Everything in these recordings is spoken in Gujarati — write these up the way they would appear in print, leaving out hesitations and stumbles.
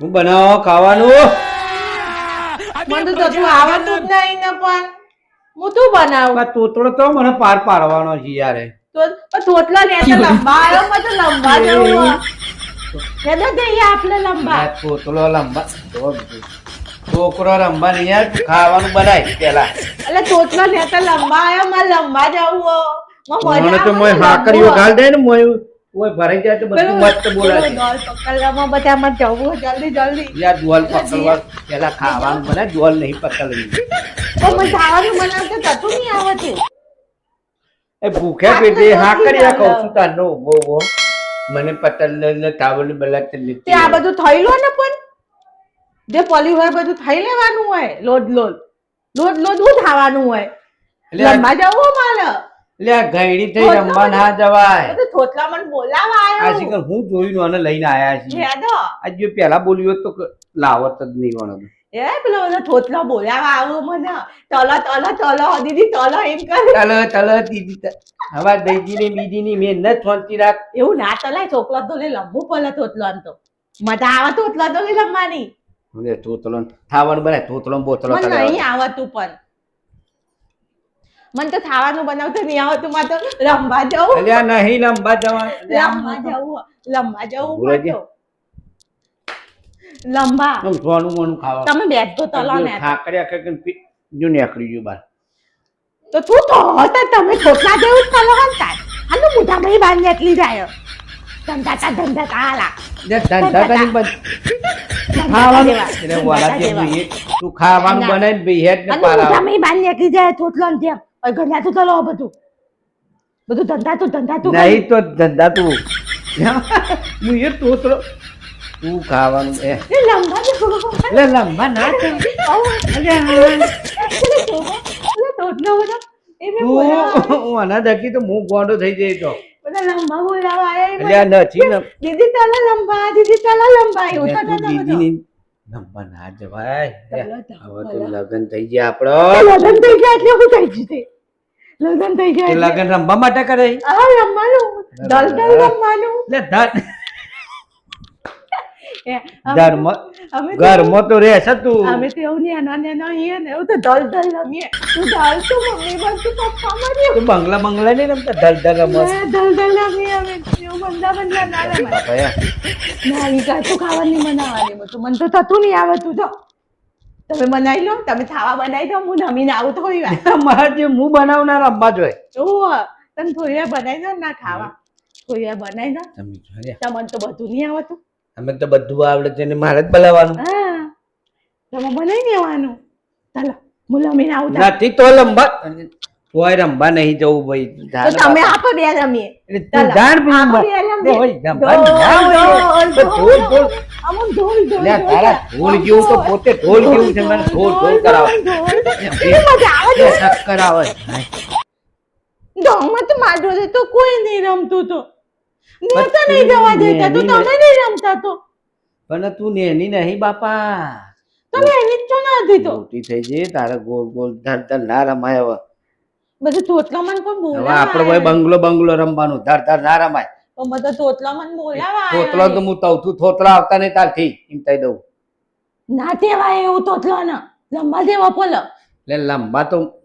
હું બનાવો ખાવાનું મને તો તું આવતું જ નહીં ને પણ હું તું બનાવું તોતડો તો મને પાર પાડવાનો છે યાર તોતલા ને તો લંબા આવ્યો મને લંબા જવું કેદો કે આપણે લંબા તોતલો લંબા છોકરો રંબા નહીં યાર ખાવાનું બનાય પેલા એટલે તોતલા ને તો લંબા આવ્યો મને લંબા જવું મને તો મોય હાકરીઓ ગાલ દે ને મોય ઓય ભરાઈ જાય તો બધું મસ્ત બોલાય ડોલ પકડવામાં બધા માં જવું જલ્દી જલ્દી યાર ડોલ પકડવા પેલા ખાવાનું બનાય ડોલ નહીં પકડવી તો મને ખાવાનું બનાવતો થતું નહીં આવતું એ ભૂખ્યા પેટે હાકરીયા કહું છું તારનો બહુ મને પતલ ને તાવલ બલાત લીધી તે આ બધું થઈલું ને પણ જે પોલી હોય બધું થઈ લેવાનું હોય લોડ લોડ લોડ લોડ હું ખાવાનું હોય લંબા જવું મારે લે ગઈડી થઈ રંબા ના જવાય તો થોતલા મને બોલાવા આ આવ્યો શીખર હું જોઈને આને લઈને આયા છે હેડો આજ જો પેલા બોલ્યો તો લાવત જ નહીં વણો એ પેલો બધો થોતલા બોલાવા આવ્યો મને તલો તલો તલો દીદી તલો એમ કરે તલ તલ દીદી હવે દઈજી ને બીજી ની મેં ન છોંતી રાખ એવું ના તલાય છોકરા તો લે લંબુ પડે થોતલો તો મજા આવે થોતલા તો લે લંબાની મને તોતલો થાવણ બનાય તોતલો બોતલો મને નહીં આવતું પણ મને તો ખાવાનું બનાવતું નહીં આવતું માં તો રમવા જવું અલ્યા નહીં લંબા જવા લંબા જવું પડતો લંબા હું સોનું મોનું ખાવા તમે બેઠ તો તલો ને ખાકડ્યા કે જો નીકળી ગયું બાર તો તું તો હતા તમે છોકરા જેવું જ તલો હંતા આનો મોટા ભાઈ બાર નીકળી જાય ધંધા તાલા ધંધા કરી બંધ ખાવાનું એટલે વાલા જે જોઈએ તું ખાવાનું બનાવીને બે હેડ ને પાર મોટા ભાઈ બાર નીકળી જાય થોતલો ને તેમ ઘરના તો તલો બધું ધંધા તું નહીં તો ધંધા તું હું એ તોતરો તું ખાવાનું એ લંબા લે લંબા ના કર થોતલો બધો એ મેં તું આના દકી તો હું ગોડો થઈ જાય તો બધા લંબા બોલાવા આયા એટલે નથી ને દીદી તલા લંબા એવું તું થતા દીદી ની લંબા ના જવાય હવે તો લગન થઈ ગયા આપડો લગન થઈ ગયા એટલે હું થઈ જશે લગન થઈ ગયા લગન રમવા માટે કરે આ રમવાનું દલ રમવાનું લે ધર એ ધર્મ અમે ઘરમાં તો રહેશે તું અમે તો એવું નહીં નાના હે ને એવું તો દલ રમીએ તું દલ તો મમ્મી બનતું પપ્પા મારી તું બંગલા નહીં રમતા ધર રમત દલ રમીએ અમે એવું બંધા ના રમાય ના ઈ કાચું ખાવાની બનાવવાની મને તો થતું નહીં આવતું તો તમે બનાવી લો તમે ખાવા બનાવી દો હું નમીને આવું થોડી વાર મારા જે હું બનાવનાર રમવા જોઈએ ઓહ તમે થોડી વાર બનાવી દો ના ખાવા થોડી વાર બનાવી દો તમને તો બધું નહીં આવતું અમે તો બધું આવડે છે ને મારે જ બોલાવવાનું હા તમે બનાવી દેવાનું ચાલો હું નમીને આવું નથી તો લંબા કોઈ રમવા નહીં જવું ભાઈ તો તમે આપો બે રમીએ તું જાણ તારા ઢોલ જેવું તો પોતે ઢોલ જેવું છે મને ઢોલ કરાવે ચક્કર આવે ગામમાં તો મારો તો કોઈ નહીં રમતું તો મેં તો નહીં જવા દેતા તો તમે નહીં રમતા તો પણ તું નેની નહીં બાપા તમે એની જ તો નથી તો મોટી થઈ જઈ તારે ગોલ ગોલ ધર ધર ના રમાય હવે બધું તોતલા મન પણ હવે બોલાવા આપડે ભાઈ બંગલો રમવાનું ધર ધર ના રમાય તો બધા તોતલા મન બોલાવા થોતલો તો હું તવ તું થોતલા આવતા નહીં તારથી એમ કહી દઉં ના તેવાય એવું તોતલા ના લંબા દેવા પોલ એટલે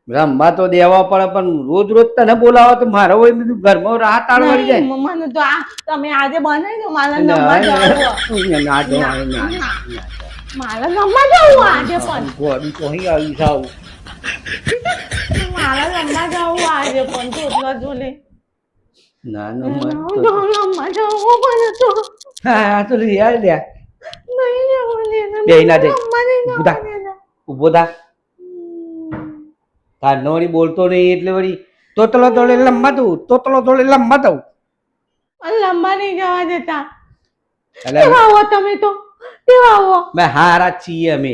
રમવા તો દેવા પડે પણ રોજ રોજ તને બોલાવો તો મારો હોય બધું ઘરમાં રાહ તાળવાડી જાય મને તો આ તમે આજે બનાવી દો મારા લંબા જવું ના જવાય ના મારા લંબા જવું આજે પણ ગોડી તો અહીં આવી જાવ મારા લંબા જવું આજે પણ તોતલા જોલે ના લંબા જવું પણ તો હા તો રિયા લ્યા નહીં જવું બે ના દે લંબા ઉભો થા તારનો વળી બોલતો નહીં એટલે વળી તોતલો તોડે લંબા દઉં લંબા નહીં જવા દેતા એટલે કેવા આવો તમે તો કેવા આવો મેં હારા છીએ અમે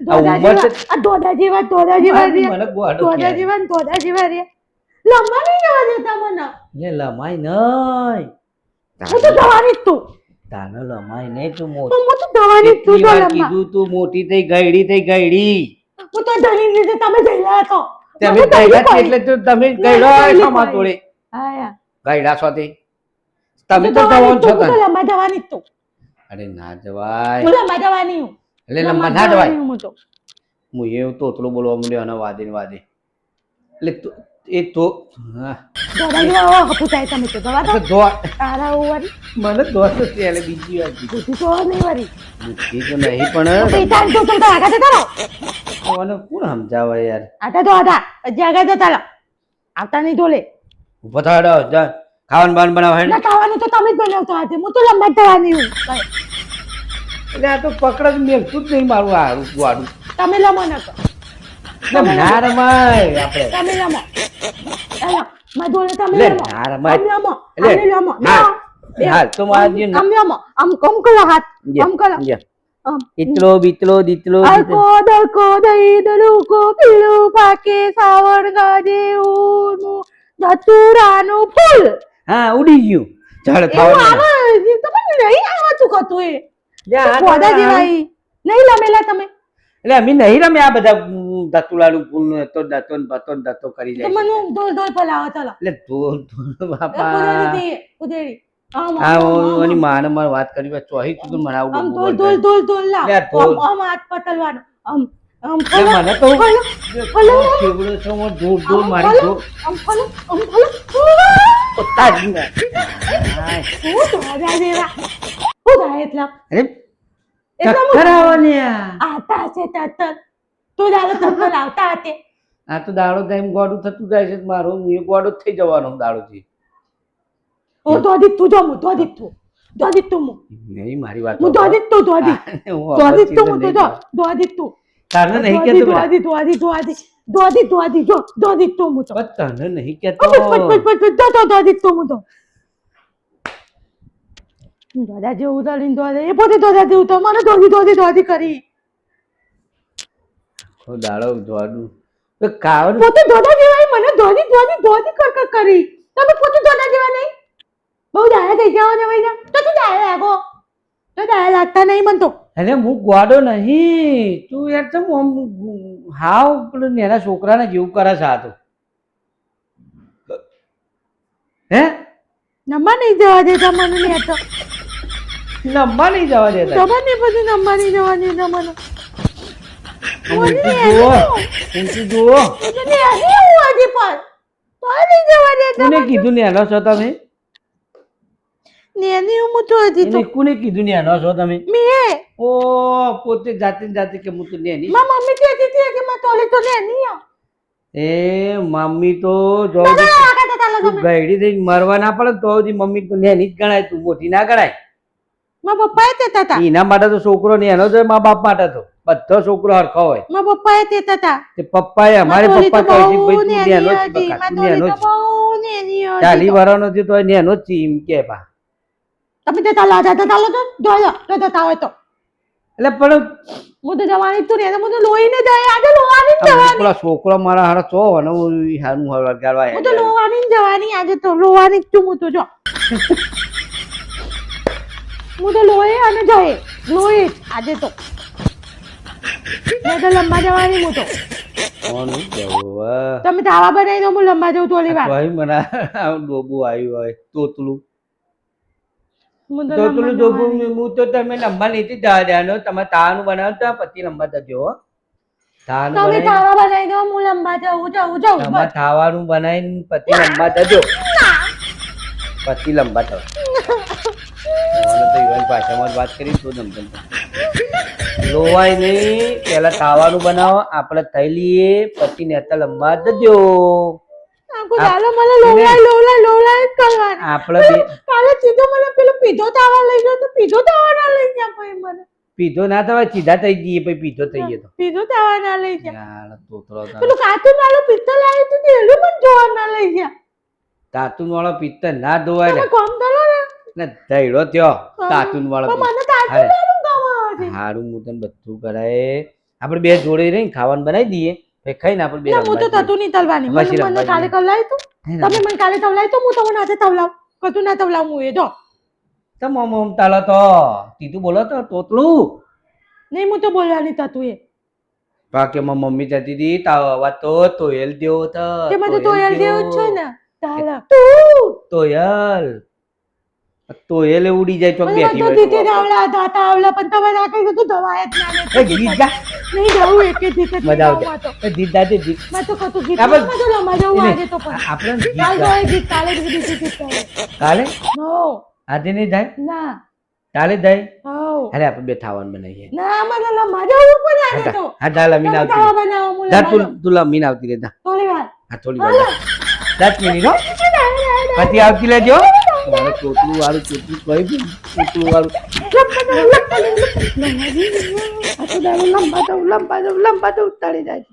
આ ઉંમર છે દોડા જેવા રે મને ગોડો દોડા જેવા રે લંબા નહીં જવા દેતા મને લે લમાય નહીં હું તો જવાની જ તું તાનો લમાય નહીં તું હું તો જવાની જ તું કેટલી વાર લંબા કીધું તું મોટી થઈ ગઈડી હું તો જણી લીધે તમે જઈલા હતો તમે ગઈડા એટલે તો તમે ગઈડા ખમા તોડે આયા ગઈડા સાથે તમે તો જવાન છો તો લંબા જવાની જ તું અરે ના જવાય હું લંબા જવાની હું એટલે લંબા ના જવાય હું તો હું એવું તોતલું બોલવા માંડ્યો અને વાદે ને વાદે એટલે એ તો હા દોડા પૂછાય તમે તો દવા તો દોડ તારા ઓવરી મને દોડ નથી એટલે બીજી વાત બુદ્ધિ તો નહીં વરી બુદ્ધિ તો નહીં પણ પૈસા તો તો આગળ જતા રહો મને કોણ સમજાવે યાર આટા તો આટા હજી આગળ જતા રહો આવતા નહીં ઢોલે ઉભો થાડો જા ખાવાનું બાન બનાવ ના ખાવાનું તો તમે જ બનાવતો આજે હું તો લંબા જવાની હું એટલે આ તો પકડ જ મેલતું જ નહીં મારું આ રૂપું આડું તમે લમો ન કરો ના રમાય આપણે તમે લમો એલા માં ઢોલે તમે લે લમો ના રમાય તમે લમો લે તમે લમો હાલ હાલ તો મારી તમે લમો આમ કમ કરો હાથ આમ કરો ઇતલો બીતલો દીતલો અલકો દલકો દઈ દલુકો પીળું પાકે સાવણ ગાજે ઉનું ધતુરાનું ફૂલ હા ઉડી ગયું ચાલ એવું ખાવાનું આવે તમને નહીં આવતું કતું એ લે આ પોદા જેવાય નહીં લમેલા તમે એટલે અમે નહીં રમે આ બધા દતુલાનું ફૂલ તો દતો ને બતો ને દતો કરી તો જાય મને દોલ દોલ પલાવો ચલો એટલે ધોલ ધોલ બાપા ઉદેડી આ ઓની માને માર વાત કરી બસ ચોહી તું મને આવું આમ બોલ દોલ દોલ દોલ દોલ લાવ લે ધોલ. આમ હાથ પતલવાનો આમ આમ એટલે મને તો ફલો કેવડો છો મો ધોલ ધોલ આમ મારી ફલો ધો આમ ફલો આમ ફલો ઉતા જ ને હાય હું તો રાજા દેવા હું થાય એટલા અરે એટલા ચક્કર આવે ને આતા છે તતર તું દાડો તતર આવતા હતે આ તો દાડો ટાઈમ ગોડું થતું જાય છે મારો હું એ ગોડો જ થઈ જવાનો દાડોથી ઓ દોદી તું જો હું દોદી તું હું નહીં મારી વાત હું દોદી તું દોદી તું જો દોદી તું તને નહીં કેતો દોદી જો દોદી તું હું તો તને નહીં પટ કેતો દોદી તું હું તો દોદા જેવું ઉતારીને દોદા એ પોતે દોદા જેવું તો મને દોદી કરી દાડો જોડું તો ખાવાનું પોતે દોદા જેવાય મને દોદી કર કરી તમે પોતે દોદા જેવા નહીં બહુ દાયા થઈ જાવ ને ભાઈ તો તું દાયા લાગો તો દાયા લાગતા નહીં મન તો એટલે હું ગોડો નહીં તું યાર તો આમ હાવ પેલું નેના છોકરાને જેવું કરે છે આ તો હે નંબર નહીં જવા દેતા મને ને તો નંબર નહીં જવા દેતા ખબર નહીં પછી નંબર નહીં જવા દેતા મને ઊંચું જુઓ ઊંચું જુઓ એટલે ને હું હજી પણ તો નહીં જવા દેતા કોને કીધું નેનો છો તમે નેની હું તો હજી તો એને કોને કીધું નેનો છો તમે મેં ઓ પોતે જાતે ને જાતે કે હું તો નેની માં મમ્મી કહેતી હતી કે માં તોલે તો નેની આ એ મમ્મી તો જો દાદા આગળ જતા લો તમે ગયડી થઈ મરવા ના પડે તો સુધી મમ્મી તો નેની જ ગણાય તું મોટી ના ગણાય માં પપ્પાએ કહેતા હતા એના માટે તો છોકરો નેનો જ મા બાપ માટે તો બધો છોકરો હરખો હોય માં પપ્પાએ કહેતા હતા તે પપ્પાએ અમારે પપ્પા કહે છે ભાઈ તું નેની નેનો જ હતી બકા, માં તું નેનો તોલે જ તો બહુ નેની હતી 40 વર્ષનો છે તો નેનો જ છે એમ કે પા તમે તો તાલા તો જતા હોય તો એટલે પણ હું તો જવાની તું ને હું તો લોહીને જાય આજે લોવાની જ જવાની પેલા છોકરો મારા હારા ચો અને હારું હળગાડવા હું તો લોવાની જ જવાની આજે તો લોવાની જ છું હું તો જો હું તો લોહી અને જાય લોહી જ આજે તો મેં તો લંબા જવાની હું તો કોનું કેવું તમે તાવા બનાવી દો હું લંબા જવું થોડી વાર ભાઈ મને ડોબું આવ્યું હોય તોતલું હું તો તોતલું લંબા ડોબું જવાની. હું તો તમે લંબા નથી જવા દેવાનો તમે તાવાનું બનાવતા પછી લંબા જજો હો. તાવાનું તમે બનાવીને તાવા બનાવી દો હું લંબા જવું તમારે બસ. ખાવાનું બનાવીને પછી લંબા જજો પછી લંબા થવા મને તો યુવાન ભાષામાં જ વાત કરી તો જમતા લોવાય નહીં પેલા ખાવાનું બનાવો આપણે થઈ લઈએ પછી નેતા લંબા જજો આખું દાડો મને લોવલાય જ કરવાનું. આપણે બે કાલે સીધો મને પેલો પીધો તાવા લઈ ગયો તો પીધો તાવા ના લઈ ગયા પછી મને પીધો ના થવાય સીધા થઈ જઈએ પછી પીધો થઈએ તો પીધો તાવા ના લઈ ગયા યાર તોતરો પેલું કાચું નાળું પિત્તળ આવ્યું હતું તે એનું મને જોવા ના લઈ ગયા તાતુન વાળો પિત્તર ના ધોવાય તમે કોમ કરો ને ને ધૈડો થયો તાતુન વાળો પણ મને કાચું હારે. નાળું ગમે છે. હારું હું તને બધું કરાય આપણે બે જોડે રહીને ખાવાનું બનાવી દઈએ પછી ખાઈને આપણે બે ના હું તો રમવા થતું નહીં તલવાની પછી મને રમવા કાલે જઈએ. કવલાય તું જઈએ. તમે મને કાલે તવલાય તો હું તમને આજે તવલાવ કતું ના તવલાવ હું એ જો તો મોમ તાલો તો તીતું બોલો તો તોતલું નહીં હું તો બોલવાની થતું એ બાકી મારી મમ્મી જતી હતી તાવ આવા તો તોયલ દેવો તો તેમાં તો તોયલ જેવું જ છે ને તાલા તોયલ તો એટલે ઉડી જાય ચોક મને બેઠી તો હોય દીદી આવડા દાતા આવડા પણ તમે ના કહી તો દવા જ ના એ ગીત ગા નહીં જાવું એક દીકત મજા આવશે એ ગીત ગાજે ગીત મેં તો કતું ગીત આપણે- માં તો રમવા જવું આજે તો પણ આપણે ગીત કાલ તો ગા- એ ગીત કાલે જ ગીત ગીત કરે કાલે નો આજે નહીં જાય ના કાલે જાય હો અરે આપણે બે ખાવાનું બનાવીએ ના મને રમવા જવું પણ આજે તો હા જા લમીન તમે આવતી ખાવા બનાવો હું જા રમવા તું લમીન આવતી રે જા થોડી વાર હા થોડી વાર જા. 10 મિનિટ હો પછી આવતી લેજો મારે ચોટલું વાળું ચોટલું કહી દઉં ચોટલું વાળું લંબા તો ઉતારી જાય